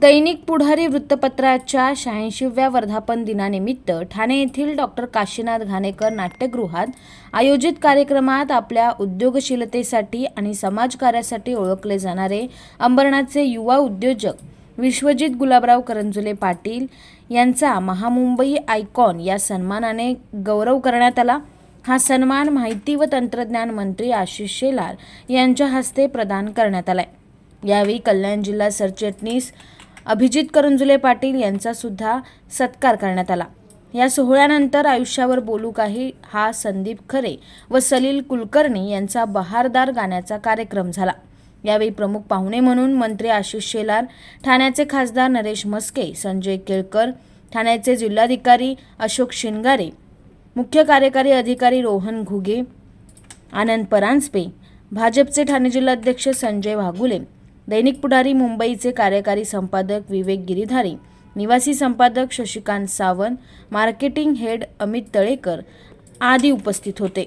दैनिक पुढारी वृत्तपत्राच्या 86व्या वर्धापन दिनानिमित्त ठाणे येथील डॉक्टर काशीनाथ घाणेकर नाट्यगृहात आयोजित कार्यक्रमात आपल्या उद्योगशीलतेसाठी आणि समाजकार्यासाठी ओळखले जाणारे अंबरनाथचे युवा उद्योजक विश्वजित गुलाबराव करंजुले पाटील यांचा महामुंबई आयकॉन या सन्मानाने गौरव करण्यात आला। हा सन्मान माहिती व तंत्रज्ञान मंत्री आशिष शेलार यांच्या हस्ते प्रदान करण्यात आला। यावेळी कल्याण जिल्हा सरचिटणीस अभिजित करंजुले पाटील यांचा सुद्धा सत्कार करण्यात आला। या सोहळ्यानंतर आयुष्यावर बोलू काही हा संदीप खरे व सलील कुलकर्णी यांचा बहारदार गाण्याचा कार्यक्रम झाला। यावेळी प्रमुख पाहुणे म्हणून मंत्री आशिष शेलार, ठाण्याचे खासदार नरेश म्हस्के, संजय केळकर, ठाण्याचे जिल्हाधिकारी अशोक शिनगारे, मुख्य कार्यकारी अधिकारी रोहन घुगे, आनंद परांजपे, भाजपचे ठाणे जिल्हाध्यक्ष संजय वाघुले, दैनिक पुढारी मुंबईचे कार्यकारी संपादक विवेक गिरीधारी, निवासी संपादक शशिकांत सावंत, मार्केटिंग हेड अमित तळेकर आदी उपस्थित होते।